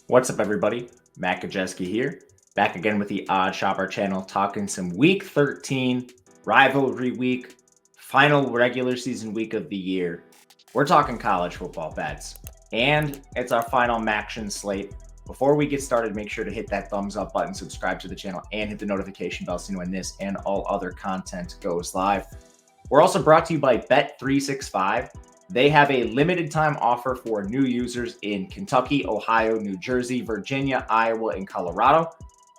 What's up, everybody? Matt Gajewski here, back again with the Odd Shopper channel, talking some Week 13 rivalry week, final regular season week of the year. We're talking college football bets, and it's our final Maction slate. Before we get started, make sure to hit that thumbs up button, subscribe to the channel, and hit the notification bell so you know when this and all other content goes live. We're also brought to you by Bet365. They have a limited time offer for new users in Kentucky, Ohio, New Jersey, Virginia, Iowa, and Colorado.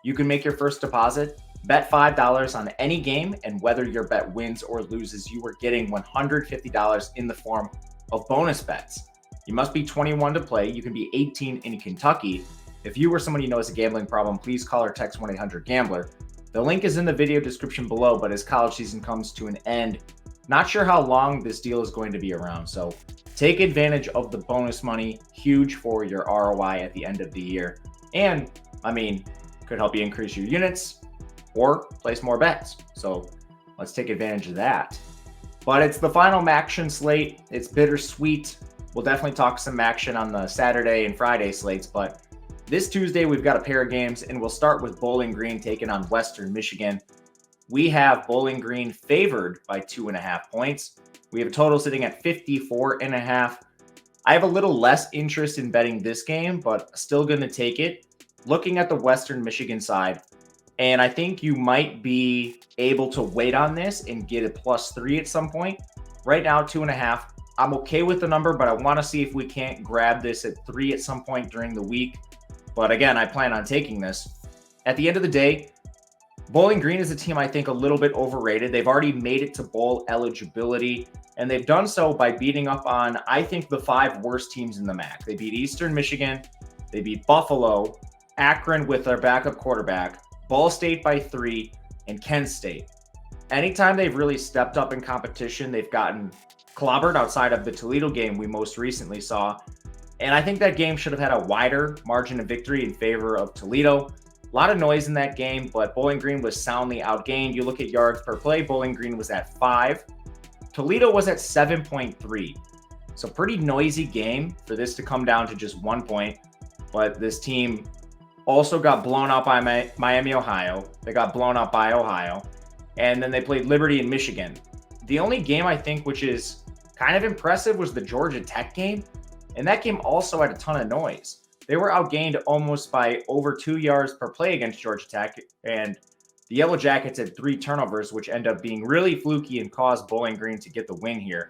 You can make your first deposit, bet $5 on any game, and whether your bet wins or loses, you are getting $150 in the form of bonus bets. You must be 21 to play. You can be 18 in Kentucky. If you or someone you know has a gambling problem, please call or text 1-800-GAMBLER. The link is in the video description below, but as college season comes to an end, not sure how long this deal is going to be around, so take advantage of the bonus money. Huge for your ROI at the end of the year. And, could help you increase your units or place more bets. So let's take advantage of that. But it's the final Maction slate. It's bittersweet. We'll definitely talk some Maction on the Saturday and Friday slates, but this Tuesday we've got a pair of games, and we'll start with Bowling Green taking on Western Michigan. We have Bowling Green favored by 2.5 points. We have a total sitting at 54.5. I have a little less interest in betting this game, but still going to take it. Looking at the Western Michigan side, and I think you might be able to wait on this and get a +3 at some point. Right now, 2.5. I'm okay with the number, but I want to see if we can't grab this at 3 at some point during the week. But again, I plan on taking this. At the end of the day, Bowling Green is a team I think a little bit overrated. They've already made it to bowl eligibility, and they've done so by beating up on, I think, the 5 worst teams in the MAC. They beat Eastern Michigan, they beat Buffalo, Akron with their backup quarterback, Ball State by 3, and Kent State. Anytime they've really stepped up in competition, they've gotten clobbered outside of the Toledo game we most recently saw. And I think that game should have had a wider margin of victory in favor of Toledo. A lot of noise in that game, but Bowling Green was soundly outgained. You look at yards per play, Bowling Green was at 5. Toledo was at 7.3. So pretty noisy game for this to come down to just 1 point. But this team also got blown out by Miami, Ohio. They got blown out by Ohio. And then they played Liberty and Michigan. The only game I think which is kind of impressive was the Georgia Tech game. And that game also had a ton of noise. They were outgained almost by over 2 yards per play against Georgia Tech, and the Yellow Jackets had 3 turnovers, which end up being really fluky and caused Bowling Green to get the win here.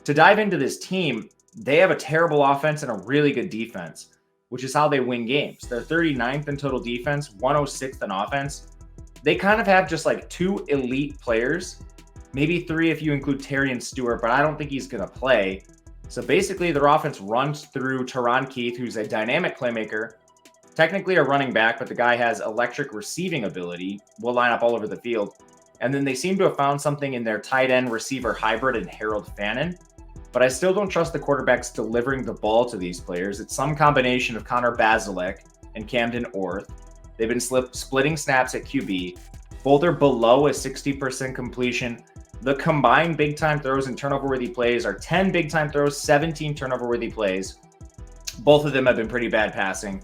To dive into this team, they have a terrible offense and a really good defense, which is how they win games. They're 39th in total defense, 106th in offense. They kind of have just like 2 elite players, maybe 3 if you include Terry and Stewart, but I don't think he's going to play. So basically, their offense runs through Teron Keith, who's a dynamic playmaker, technically a running back, but the guy has electric receiving ability, will line up all over the field. And then they seem to have found something in their tight end receiver hybrid in Harold Fannin. But I still don't trust the quarterbacks delivering the ball to these players. It's some combination of Connor Bazelak and Camden Orth. They've been splitting snaps at QB. Both are below a 60% completion. The combined big-time throws and turnover-worthy plays are 10 big-time throws, 17 turnover-worthy plays. Both of them have been pretty bad passing.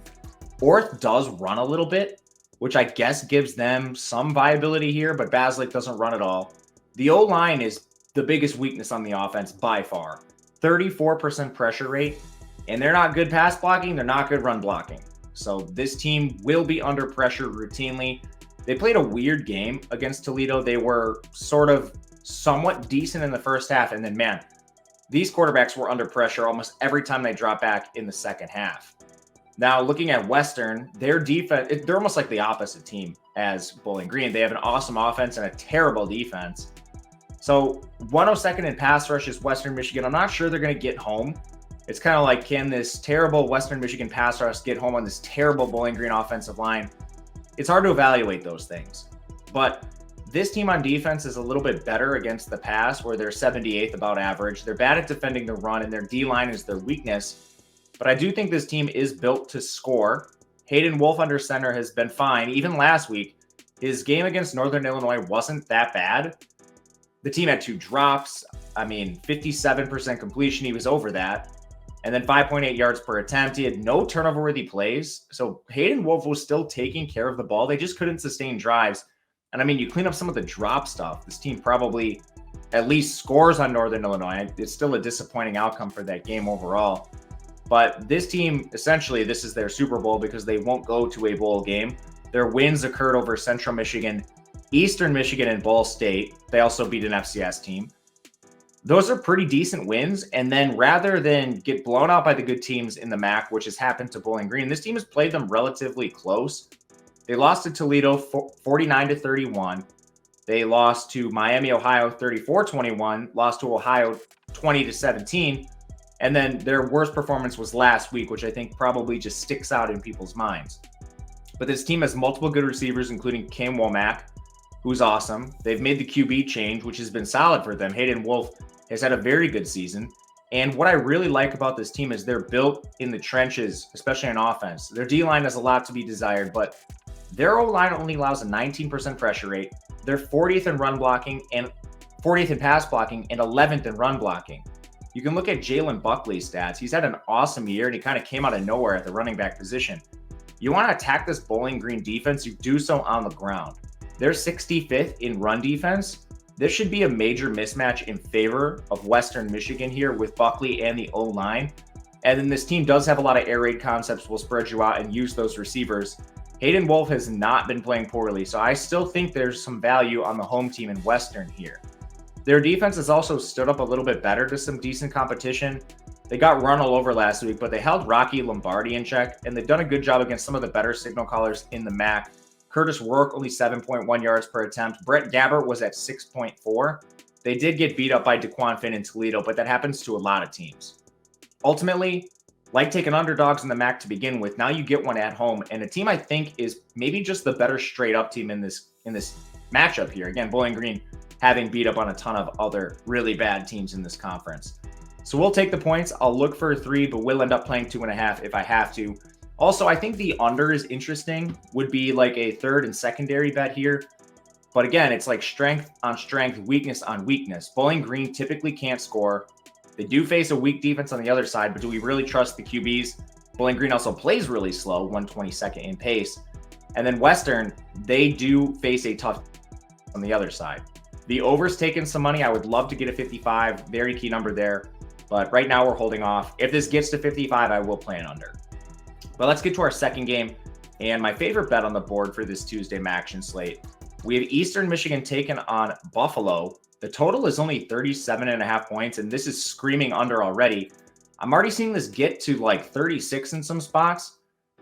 Orth does run a little bit, which I guess gives them some viability here, but Bazelak doesn't run at all. The O-line is the biggest weakness on the offense by far. 34% pressure rate, and they're not good pass blocking. They're not good run blocking. So this team will be under pressure routinely. They played a weird game against Toledo. They were sort of somewhat decent in the first half, and then these quarterbacks were under pressure almost every time they dropped back in the second half. Now looking at Western, their defense, they're almost like the opposite team as Bowling Green. They have an awesome offense and a terrible defense. So 102nd in pass rush is Western Michigan. I'm not sure they're going to get home. It's kind of like, can this terrible Western Michigan pass rush get home on this terrible Bowling Green offensive line? It's hard to evaluate those things, but this team on defense is a little bit better against the pass, where they're 78th about average. They're bad at defending the run, and their D-line is their weakness. But I do think this team is built to score. Hayden Wolf under center has been fine. Even last week, his game against Northern Illinois wasn't that bad. The team had 2 drops. 57% completion. He was over that. and then 5.8 yards per attempt. He had no turnover-worthy plays. So Hayden Wolf was still taking care of the ball. They just couldn't sustain drives. And I mean, you clean up some of the drop stuff, this team probably at least scores on Northern Illinois. It's still a disappointing outcome for that game overall. But this team, essentially, this is their Super Bowl because they won't go to a bowl game. Their wins occurred over Central Michigan, Eastern Michigan, and Ball State. They also beat an FCS team. Those are pretty decent wins. And then rather than get blown out by the good teams in the MAC, which has happened to Bowling Green, this team has played them relatively close. They lost to Toledo 49-31. They lost to Miami, Ohio 34-21, lost to Ohio 20-17. And then their worst performance was last week, which I think probably just sticks out in people's minds. But this team has multiple good receivers, including Cam Womack, who's awesome. They've made the QB change, which has been solid for them. Hayden Wolf has had a very good season. And what I really like about this team is they're built in the trenches, especially on offense. Their D-line has a lot to be desired, but their O-line only allows a 19% pressure rate. They're 40th in run blocking and 40th in pass blocking and 11th in run blocking. You can look at Jalen Buckley's stats. He's had an awesome year, and he kind of came out of nowhere at the running back position. You want to attack this Bowling Green defense, you do so on the ground. They're 65th in run defense. This should be a major mismatch in favor of Western Michigan here with Buckley and the O-line. And then this team does have a lot of air raid concepts. We'll spread you out and use those receivers. Hayden Wolf has not been playing poorly, so I still think there's some value on the home team in Western here. Their defense has also stood up a little bit better to some decent competition. They got run all over last week, but they held Rocky Lombardi in check, and they've done a good job against some of the better signal callers in the MAC. Curtis Rourke, only 7.1 yards per attempt. Brett Gabbert was at 6.4. They did get beat up by DeQuan Finn in Toledo, but that happens to a lot of teams. Ultimately, like taking underdogs in the MAC to begin with, now you get one at home, and a team I think is maybe just the better straight-up team in this matchup here. Again, Bowling Green having beat up on a ton of other really bad teams in this conference. So we'll take the points. I'll look for a 3, but we'll end up playing 2.5 if I have to. Also, I think the under is interesting. Would be like a third and secondary bet here. But again, it's like strength on strength, weakness on weakness. Bowling Green typically can't score. They do face a weak defense on the other side, but do we really trust the QBs? Bowling Green also plays really slow, 122nd in pace. And then Western, they do face a tough on the other side. The over's taken some money. I would love to get a 55. Very key number there. But right now we're holding off. If this gets to 55, I will play an under. But let's get to our second game. And my favorite bet on the board for this Tuesday action slate. We have Eastern Michigan taken on Buffalo. The total is only 37.5 points, and this is screaming under already. I'm already seeing this get to like 36 in some spots.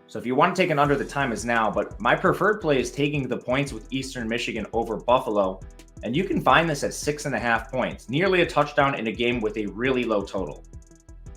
So if you want to take an under, the time is now. But my preferred play is taking the points with Eastern Michigan over Buffalo. And you can find this at 6.5 points, nearly a touchdown in a game with a really low total.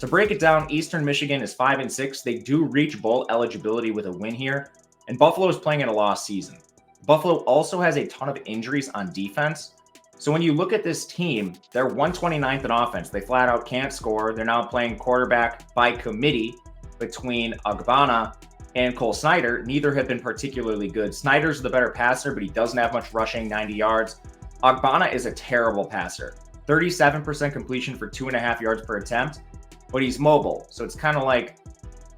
To break it down, Eastern Michigan is 5-6. They do reach bowl eligibility with a win here, and Buffalo is playing in a lost season. Buffalo also has a ton of injuries on defense. So when you look at this team, they're 129th in offense. They flat out can't score. They're now playing quarterback by committee between Agbana and Cole Snyder. Neither have been particularly good. Snyder's the better passer, but he doesn't have much rushing, 90 yards. Agbana is a terrible passer. 37% completion for 2.5 yards per attempt, but he's mobile. So it's kind of like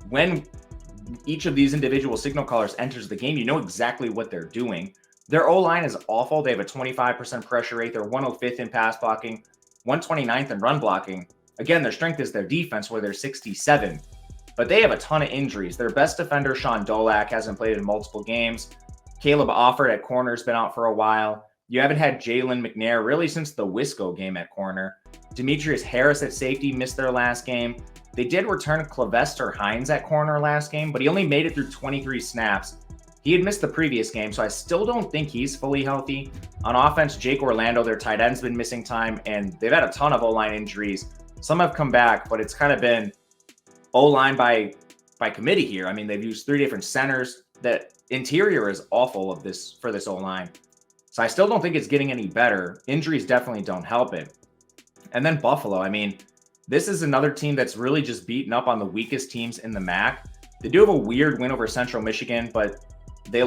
when each of these individual signal callers enters the game, you know exactly what they're doing. Their O-line is awful. They have a 25% pressure rate. They're 105th in pass blocking, 129th in run blocking. Again, their strength is their defense, where they're 67. But they have a ton of injuries. Their best defender, Sean Dolak, hasn't played in multiple games. Caleb Offord at corner has been out for a while. You haven't had Jalen McNair really since the Wisco game at corner. Demetrius Harris at safety missed their last game. They did return Clevester Hines at corner last game, but he only made it through 23 snaps. He had missed the previous game, so I still don't think he's fully healthy. On offense, Jake Orlando, their tight end's been missing time, and they've had a ton of O-line injuries. Some have come back, but it's kind of been O-line by committee here. I mean, they've used 3 different centers. The interior is awful for this O-line. So I still don't think it's getting any better. Injuries definitely don't help it. And then Buffalo, I mean, this is another team that's really just beaten up on the weakest teams in the MAC. They do have a weird win over Central Michigan, but they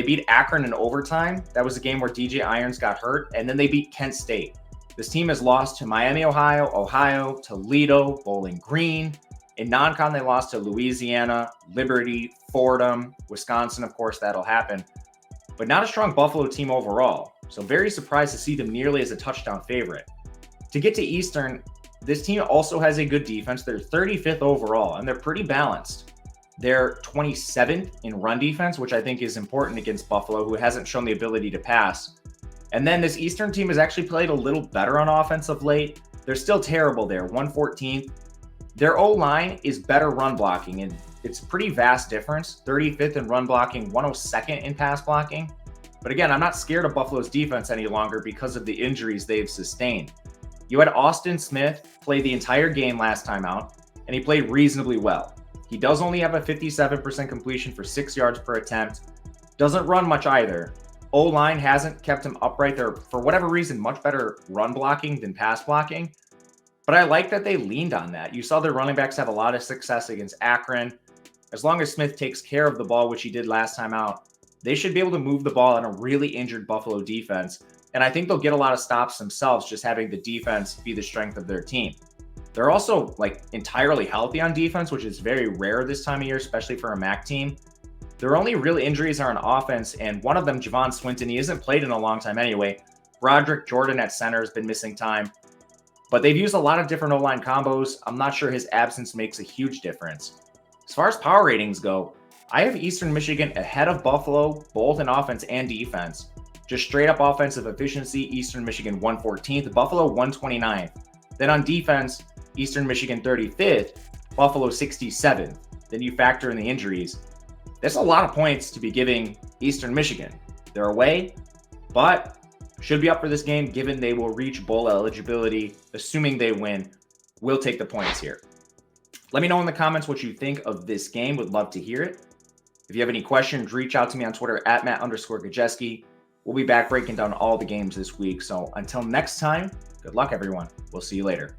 beat Akron in overtime. That was a game where DJ Irons got hurt, and then they beat Kent State. This team has lost to Miami, Ohio, Toledo, Bowling Green, In non-con, they lost to Louisiana, Liberty, Fordham, Wisconsin. Of course, that'll happen. But not a strong Buffalo team overall. So very surprised to see them nearly as a touchdown favorite. To get to Eastern, this team also has a good defense. They're 35th overall, and they're pretty balanced. They're 27th in run defense, which I think is important against Buffalo, who hasn't shown the ability to pass. And then this Eastern team has actually played a little better on offense of late. They're still terrible there, 114th. Their O-line is better run blocking, and it's a pretty vast difference. 35th in run blocking, 102nd in pass blocking. But again, I'm not scared of Buffalo's defense any longer because of the injuries they've sustained. You had Austin Smith play the entire game last time out, and he played reasonably well. He does only have a 57% completion for 6 yards per attempt. Doesn't run much either. O-line hasn't kept him upright. They're, for whatever reason, much better run blocking than pass blocking. But I like that they leaned on that. You saw their running backs have a lot of success against Akron. As long as Smith takes care of the ball, which he did last time out, they should be able to move the ball in a really injured Buffalo defense. And I think they'll get a lot of stops themselves, just having the defense be the strength of their team. They're also entirely healthy on defense, which is very rare this time of year, especially for a MAC team. Their only real injuries are on offense, and one of them, Javon Swinton, he hasn't played in a long time anyway. Broderick Jordan at center has been missing time. But they've used a lot of different O-line combos. I'm not sure his absence makes a huge difference. As far as power ratings go, I have Eastern Michigan ahead of Buffalo, both in offense and defense. Just straight up offensive efficiency, Eastern Michigan 114th, Buffalo 129th. Then on defense, Eastern Michigan 35th, Buffalo 67th. Then you factor in the injuries. That's a lot of points to be giving Eastern Michigan. They're away, but should be up for this game given they will reach bowl eligibility. Assuming they win, we'll take the points here. Let me know in the comments what you think of this game. Would love to hear it. If you have any questions, reach out to me on Twitter at Matt_Gajewski. We'll be back breaking down all the games this week. So until next time, good luck, everyone. We'll see you later.